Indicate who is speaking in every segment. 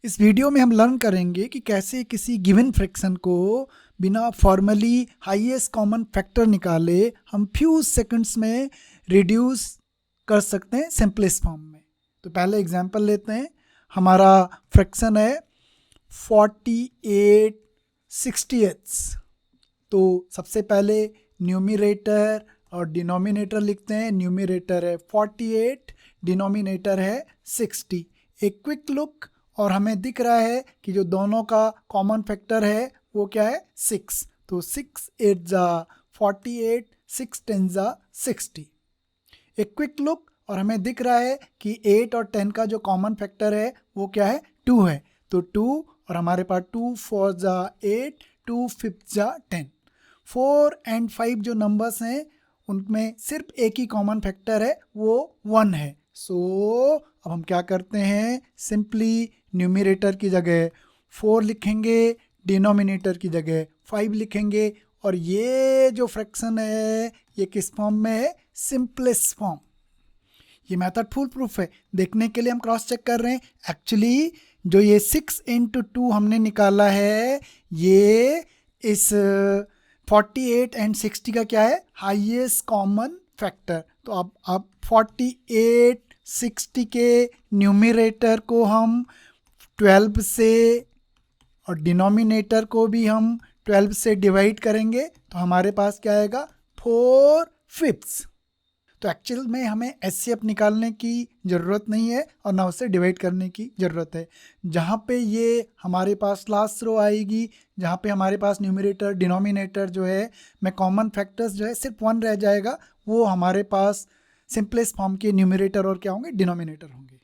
Speaker 1: इस वीडियो में हम लर्न करेंगे कि कैसे किसी गिवन फ्रैक्शन को बिना फॉर्मली हाईएस्ट कॉमन फैक्टर निकाले हम फ्यू सेकंड्स में रिड्यूस कर सकते हैं सिंपलेस्ट फॉर्म में। तो पहले एग्जांपल लेते हैं। हमारा फ्रैक्शन है 48/60। तो सबसे पहले न्यूमरेटर और डिनोमिनेटर लिखते हैं। न्यूमरेटर है 48, डिनोमिनेटर है 60। एक क्विक लुक और हमें दिख रहा है कि जो दोनों का कॉमन फैक्टर है वो क्या है 6। तो 6 8 जा 48, 6 10 जा 60। एक क्विक लुक और हमें दिख रहा है कि 8 और 10 का जो कॉमन फैक्टर है वो क्या है 2 है। तो 2 और हमारे पास 2 4 जा 8, 2 5 जा 10। 4 एंड 5 जो नंबर्स हैं उनमें सिर्फ एक ही कॉमन फैक्टर है वो 1 है। सो अब हम क्या करते हैं, सिंपली न्यूमरेटर की जगह 4 लिखेंगे, डिनोमिनेटर की जगह 5 लिखेंगे और ये जो फ्रैक्शन है ये किस फॉर्म में है, सिंपलेस्ट फॉर्म। ये मेथड फुल प्रूफ है। देखने के लिए हम क्रॉस चेक कर रहे हैं। एक्चुअली जो ये 6 × 2 हमने निकाला है ये इस 48 एंड 60 का क्या है, हाईएस्ट कॉमन फैक्टर। तो अब 48 60 के न्यूमरेटर को हम 12 से और डिनोमिनेटर को भी हम 12 से डिवाइड करेंगे तो हमारे पास क्या आएगा 4/5। तो एक्चुअल में हमें एचसीएफ निकालने की ज़रूरत नहीं है और ना उसे डिवाइड करने की ज़रूरत है। जहाँ पे ये हमारे पास लास्ट रो आएगी, जहाँ पे हमारे पास न्यूमरेटर डिनोमिनेटर जो है में कॉमन फैक्टर्स जो है सिर्फ 1 रह जाएगा, वो हमारे पास सिंपलेस्ट फॉर्म के न्यूमरेटर और क्या होंगे, डिनोमिनेटर होंगे।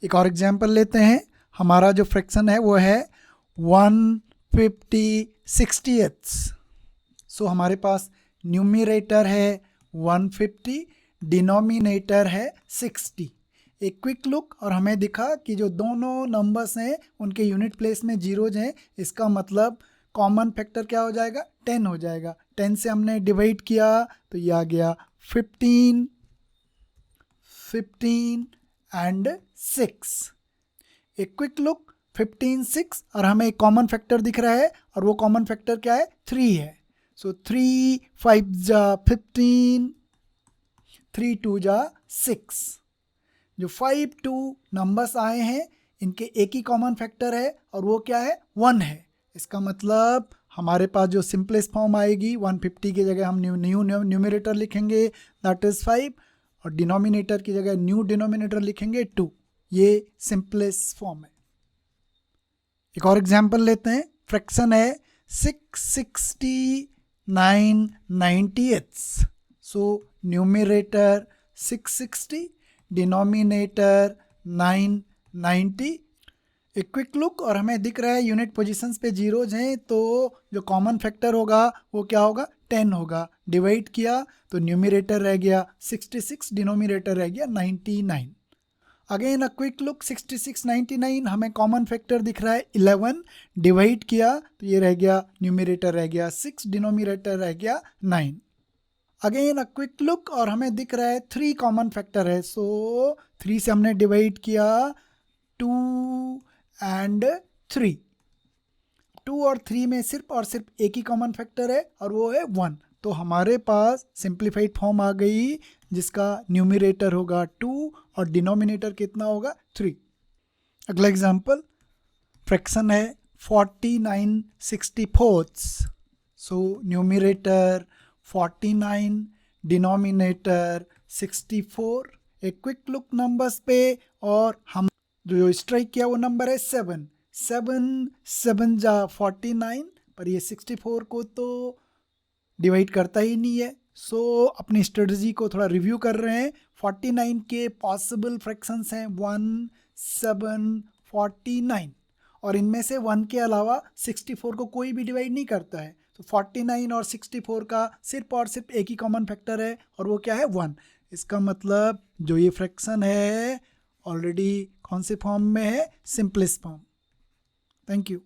Speaker 1: एक और एग्जांपल लेते हैं। हमारा जो फ्रैक्शन है वो है 150/60। सो हमारे पास न्यूमरेटर है 150, डिनोमिनेटर है 60। एक क्विक लुक और हमें दिखा कि जो दोनों नंबर्स हैं उनके यूनिट प्लेस में जीरोज हैं। इसका मतलब कॉमन फैक्टर क्या हो जाएगा, 10 हो जाएगा। 10 से हमने डिवाइड किया तो ये आ गया 15 एंड 6। एक क्विक लुक 15 6 और हमें एक कॉमन फैक्टर दिख रहा है और वो कॉमन फैक्टर क्या है, 3 है। सो 3 5 जा 15, 3 2 जा 6। जो 5 2 नंबर्स आए हैं इनके एक ही कॉमन फैक्टर है और वो क्या है, 1 है। इसका मतलब हमारे पास जो सिंपलेस्ट फॉर्म आएगी 150 की जगह हम न्यू न्यूमरेटर लिखेंगे दैट इज़ 5 और डिनोमिनेटर की जगह न्यू डिनोमिनेटर लिखेंगे 2। ये सिंपलेस्ट फॉर्म है। एक और एग्जांपल लेते हैं। फ्रैक्शन है 669/90। So numerator 660, denominator 990। एक क्विक लुक और हमें दिख रहा है यूनिट पोजीशंस पे जीरोज हैं, तो जो कॉमन फैक्टर होगा वो क्या होगा, 10 होगा। डिवाइड किया तो न्यूमरेटर रह गया 66, डिनोमिनेटर रह गया 99। अगेन अ क्विक लुक 66 99, हमें कॉमन फैक्टर दिख रहा है 11। डिवाइड किया तो ये रह गया, न्यूमरेटर रह गया 6, डिनोमिनेटर रह गया 9। अगेन अ क्विक लुक और हमें दिख रहा है 3 कॉमन फैक्टर है। सो 3 से हमने डिवाइड किया 2 एंड 3। 2 और 3 में सिर्फ और सिर्फ एक ही कॉमन फैक्टर है और वो है 1। तो हमारे पास सिंप्लीफाइड फॉर्म आ गई जिसका न्यूमरेटर होगा 2 और डिनोमिनेटर कितना होगा 3। अगला एग्जांपल फ्रैक्शन है 49/64। So numerator 49, denominator 64। एक क्विक लुक नंबर्स पे और हम जो स्ट्राइक किया वो नंबर है 7 7 जा 49, पर ये 64 को तो डिवाइड करता ही नहीं है। सो अपनी स्ट्रेटजी को थोड़ा रिव्यू कर रहे हैं। 49 के पॉसिबल फ्रैक्शंस हैं 1 7 49 और इनमें से 1 के अलावा 64 को कोई भी डिवाइड नहीं करता है। तो 49 और 64 का सिर्फ और सिर्फ एक ही कॉमन फैक्टर है और वो क्या है, 1। इसका मतलब जो ये फ्रैक्शन है ऑलरेडी कौन से फॉर्म में है, सिंपलेस्ट फॉर्म। Thank you.